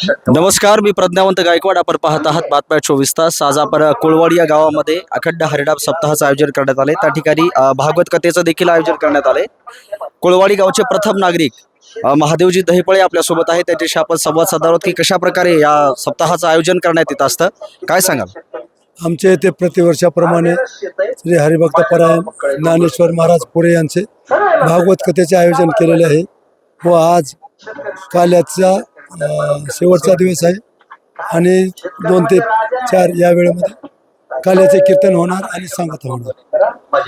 नमस्कार, मी प्रज्ञावंत गायकवाड. आपण पाहत आहात बातम्या 24 तास. आज आपण कोळवाडी या गावामध्ये अखंड हरिनाम सप्ताहाचं आयोजन करण्यात आले. त्या ठिकाणी भागवत कथेचं देखील आयोजन करण्यात आले. कोळवाडी गावचे प्रथम नागरिक महादेवजी दहिफळे आपल्यासोबत आहेत. त्यांच्याशी आपण संवाद साधणार आहोत की कशा प्रकारे या सप्ताहाचं आयोजन करण्यात येत असतं. काय सांगाल? आमच्या इथे प्रतिवर्षाप्रमाणे श्री हरिभक्त परायण ज्ञानेश्वर महाराज पुरे यांचे भागवत कथेचे आयोजन केलेले आहे व आज काल्याचा शेवटचा दिवस आहे आणि 2 ते 4 या वेळेमध्ये काल्याचे कीर्तन होणार आणि सांगता होणार.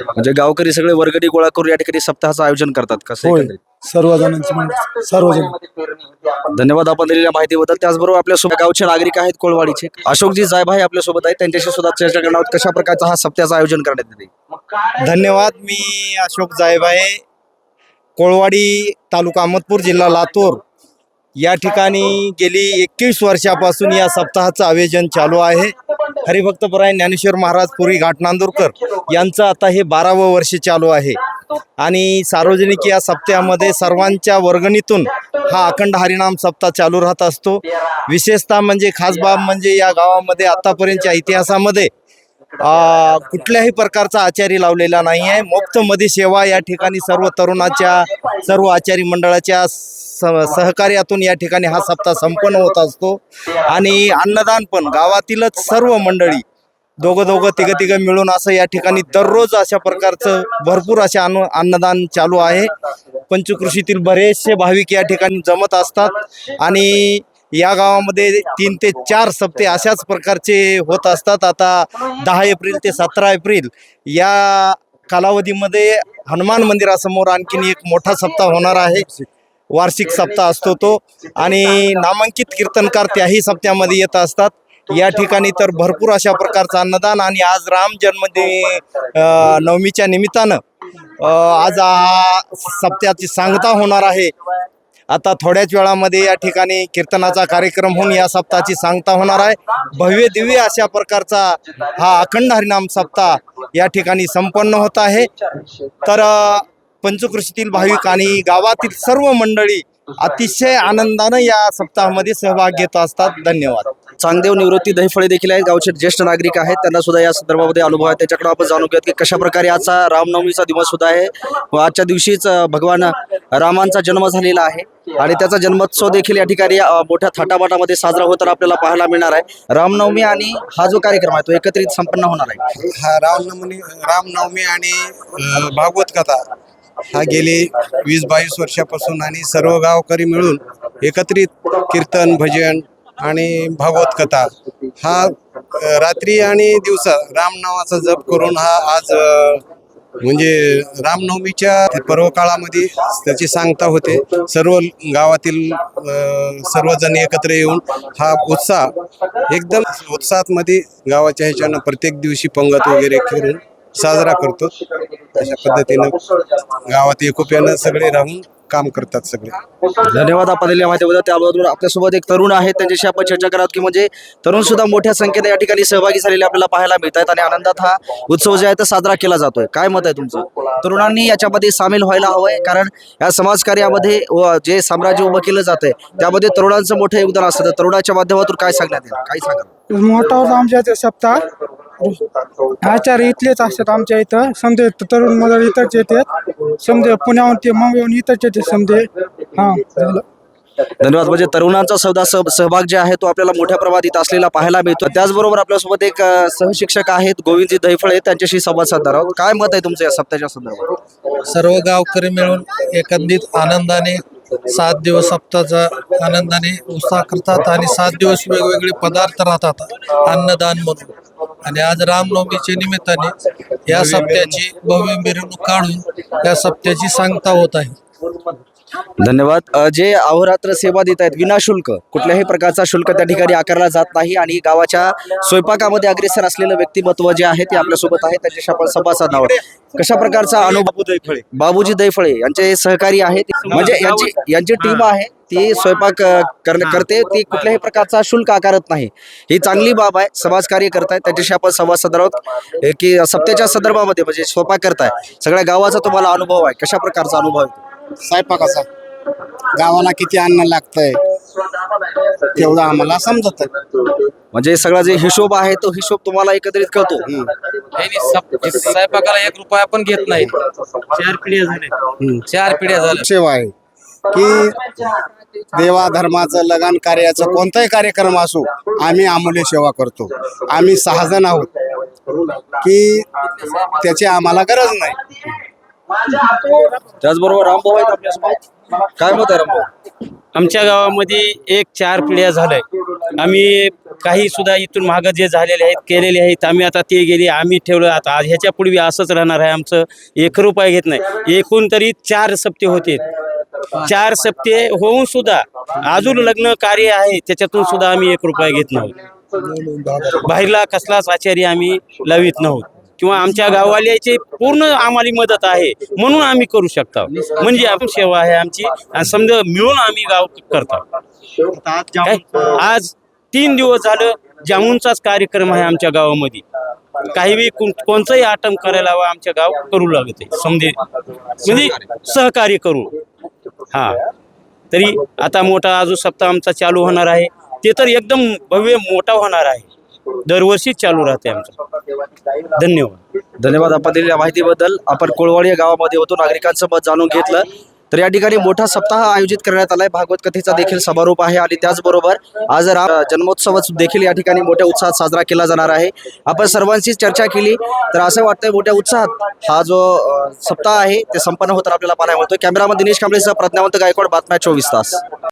म्हणजे गावकरी सगळे वर्गणी गोळा करून या ठिकाणी सप्ताहाचं आयोजन करतात कसं? होय, सर्वजणांची सार्वजनिक. धन्यवाद आपण दिलेल्या माहितीबद्दल. त्याचबरोबर आपल्यासोबत गावचे नागरिक आहेत कोळवाडीचे. अशोकजी जायभाई आपल्यासोबत आहेत. त्यांच्याशी सुद्धा चर्चा करणार आहोत कशा प्रकारचा हा सप्त्याचं आयोजन करण्यात येते. धन्यवाद. मी अशोक जायभाई, कोळवाडी तालुका अहमदपूर, जिल्हा लातूर या ठिकाणी गेली 21 वर्षापासून या सप्ताहाचं आयोजन चालू आहे. हरिभक्तपरायण ज्ञानेश्वर महाराज पुरी घाटनांदूरकर यांचं आता हे 12वं वर्ष चालू आहे आणि सार्वजनिक या सप्त्यामध्ये सर्वांच्या वर्गणीतून हा अखंड हरिनाम सप्ताह चालू राहत असतो. विशेषतः म्हणजे खास बाब म्हणजे या गावामध्ये आतापर्यंतच्या इतिहासामध्ये कुठल्याही प्रकारचा आचारी लावलेला नाही आहे. मुफ्तमध्ये सेवा या ठिकाणी सर्व तरुणाच्या, सर्व आचारी मंडळाच्या सहकार्यातून या ठिकाणी हा सप्ताह संपन्न होत असतो आणि अन्नदान पण गावातीलच सर्व मंडळी दोघं तिघं मिळून असं या ठिकाणी दररोज अशा प्रकारचं भरपूर असे अन्नदान चालू आहे. पंचकृषीतील बरेचसे भाविक या ठिकाणी जमत असतात आणि या गावामध्ये 3 ते 4 सप्ते अशाच प्रकारचे होत असतात. आता 10 एप्रिल ते 17 एप्रिल या कालावधीमध्ये हनुमान मंदिरासमोर आणखीन एक मोठा सप्ताह होणार आहे. वार्षिक सप्ताह असतो तो आणि नामांकित कीर्तनकार त्याही सप्त्यामध्ये येत असतात. या ठिकाणी तर भरपूर अशा प्रकारचं अन्नदान आणि आज राम जन्म नवमीच्या निमित्तानं आज सप्त्याची सांगता होणार आहे. आता थोड्याच वेळामध्ये या ठिकाणी कीर्तनाचा कार्यक्रम होऊन या सप्ताहाची सांगता होणार आहे. भव्य दिव्य अशा प्रकारचा हा अखंड हरिनाम सप्ताह या ठिकाणी संपन्न होत आहे. तर पंचकृषीतील भाविक आणि गावातील सर्व मंडळी अतिशय आनंदानं या सप्ताहामध्ये सहभाग घेत असतात. धन्यवाद. चांगदेव निवृत्ती दहिफळे देखील आहेत, गावचे ज्येष्ठ नागरिक आहेत. त्यांना सुद्धा या संदर्भामध्ये अनुभव आहे. त्याच्याकडे आपण जाणून घेऊयात की कशा प्रकारे आजचा रामनवमीचा दिवस सुद्धा आहे व आजच्या दिवशीच भगवान रामांचा जन्म झालेला आहे आणि त्याचा जन्मोत्सव देखील या ठिकाणी मोठ्या थाटामाटामध्ये साजरा होताना आपल्याला पाहायला मिळणार आहे. रामनवमी आणि हा जो कार्यक्रम आहे तो एकत्रित संपन्न होणार आहे. हा रामनवमी आणि भागवत कथा हा गेली 20-22 वर्षापासून आणि सर्व गावकरी मिळून एकत्रित कीर्तन, भजन आणि भागवत कथा हा रात्री आणि दिवसा रामनामाचा जप करून हा आज म्हणजे रामनवमीच्या पर्व काळामध्ये त्याची सांगता होते. सर्व गावातील सर्वजण एकत्र येऊन हा उत्साह एकदम उत्साहात मध्ये गावाच्या ह्याच्यानं प्रत्येक दिवशी पंगत वगैरे करून साजरा करतो. अशा पद्धतीनं गावात एकोप्यानं सगळे राहून काम करतात सगळे. धन्यवाद आपण दिलेल्या माहितीबद्दल. त्याबरोबर आपल्यासोबत एक तरुण आहेत, त्यांच्याशी आपण चर्चा करावं की म्हणजे तरुण सुद्धा मोठ्या संख्येने या ठिकाणी सहभागी झालेले आपल्याला पाहायला मिळत आहेत आणि आनंदात हा उत्सव जे आहे तो साजरा केला जातोय. काय मत आहे तुमचं? तरुणांनी याच्यामध्ये सामील व्हायला हवंय कारण या समाजकार्यामध्ये जे साम्राज्य उभं केलं जातंय त्यामध्ये तरुणांचं मोठं योगदान असतं. तर तरुणाच्या माध्यमातून काय सांगण्यात येईल? काय सांगा? मोठा होता आमच्या इथे सप्ताह. आचार्य इथलेच असतात आमच्या इथं. समजे तरुण मंडळ इथंच येतात. समजे पुण्याहून ते मुंबईहून इथंच येते समजे. हां, धन्यवाद. म्हणजे तरुणांचा सहभाग जे आहे तो आपल्याला मोठ्या प्रमाणात इथं असलेला पाहायला मिळतो. त्याचबरोबर आपल्यासोबत एक सहशिक्षक आहेत गोविंदजी दहिफळे, त्यांच्याशी संवाद साधणार आहोत. काय मत आहे तुमचं या सप्त्याच्या संदर्भात? सर्व गावकरी मिळून एकंदरीत आनंदाने 7 दिवस सप्ताहाचा आनंदाने उत्साह करतात आणि 7 दिवस वेगवेगळे पदार्थ राहतात अन्नदान म्हणून. आणि आज रामनवमीच्या निमित्ताने या सप्त्याची भव्य मिरवणूक काढून या सप्त्याची सांगता होत आहे. धन्यवाद. जे अहोरात्र सेवा देत आहेत विनाशुल्क, कुठल्याही प्रकारचा शुल्क त्या ठिकाणी आकारला जात नाही आणि गावाच्या स्वयंपाकामध्ये अग्रेसर असलेलं व्यक्तिमत्व जे आहे ते आपल्यासोबत आहे. त्यांच्याशी आपण संवाद साधणार आहोत. कशा प्रकारचा अनुभव? बाबूजी दहिफळे यांचे सहकारी आहेत, म्हणजे यांची टीम आहे ती स्वयंपाक करते, ती कुठल्याही प्रकारचा शुल्क आकारत नाही. ही चांगली बाब आहे. समाजकार्य करतायत, त्याच्याशी आपण संवाद साधणार आहोत की सप्त्याच्या संदर्भामध्ये म्हणजे स्वयंपाक करताय, सगळ्या गावाचा तुम्हाला अनुभव आहे. कशा प्रकारचा अनुभव आहे? स्वयंपाकाचा गावाला किती अन्न लागतंय तेवढं आम्हाला समजत. म्हणजे सगळा जे हिशोब आहे तो हिशोब तुम्हाला एकत्रित कळतो. स्वयंपाकाला 1 रुपया पण घेत नाही. 4 पिढ्या झाल्या. 4 पिढ्या झाल्या. सेवा आहे की देवा धर्माचं लगन कार्याचं कोणताही कार्यक्रम असो आम्ही आमुले सेवा करतो. आम्ही 6 जण आहोत की त्याची आम्हाला गरज नाही. त्याचबरोबर रामभाऊ आहेत आपल्यासोबत. काय मत आहे रामभाऊ? आमच्या गावामध्ये 4 पिढ्या झालंय. आम्ही काही सुद्धा इथून मागं जे झालेले आहेत केलेले आहेत आम्ही आता ते गेले आम्ही ठेवलं. आता ह्याच्या पूर्वी असंच राहणार आहे आमचं. 1 रुपया घेत नाही. एकूण तरी 4 सप्ते होते. 4 सप्ते होऊन सुद्धा अजून लग्न कार्य आहे त्याच्यातून सुद्धा आम्ही 1 रुपया घेत नव्हतो. बाहेरला कसलाच आचार्य आम्ही लावित नव्हतो किंवा आमच्या गाववाल्याची पूर्ण आम्हाला मदत आहे म्हणून आम्ही करू शकतो. म्हणजे आपण सेवा आहे आमची आणि समजा मिळून आम्ही गाव करतो. काय? आज 3 दिवस झालं जामुनचाच कार्यक्रम आहे आमच्या गावामध्ये. काही बी कोणताही आटम करायला हवा आमच्या गाव करू लागते समजे म्हणजे सहकार्य करू. हा तरी आता मोठा अजून सप्ताह आमचा चालू होणार आहे. ते तर एकदम भव्य मोठा होणार आहे. दरवर्षी चालू राहते आमचं. धन्यवाद. धन्यवाद आपण दिलेल्या माहितीबद्दल. आपण कोळवाडी या गावामध्ये होतो, नागरिकांचं मत जाणून घेतलं. तर या ठिकाणी मोठा सप्ताह आयोजित करण्यात आलाय. भागवत कथेचा देखील समारोप आहे आणि त्याचबरोबर आज राम जन्मोत्सव देखील या ठिकाणी मोठ्या उत्साहात साजरा केला जाणार आहे. आपण सर्वांशी चर्चा केली तर असं वाटतंय मोठ्या उत्साहात हा जो सप्ताह आहे ते संपन्न होताना आपल्याला पाहायला मिळतोय. कॅमेरामन दिनेश कांबळेसह प्रज्ञावंत गायकवाड, बातम्या 24 तास.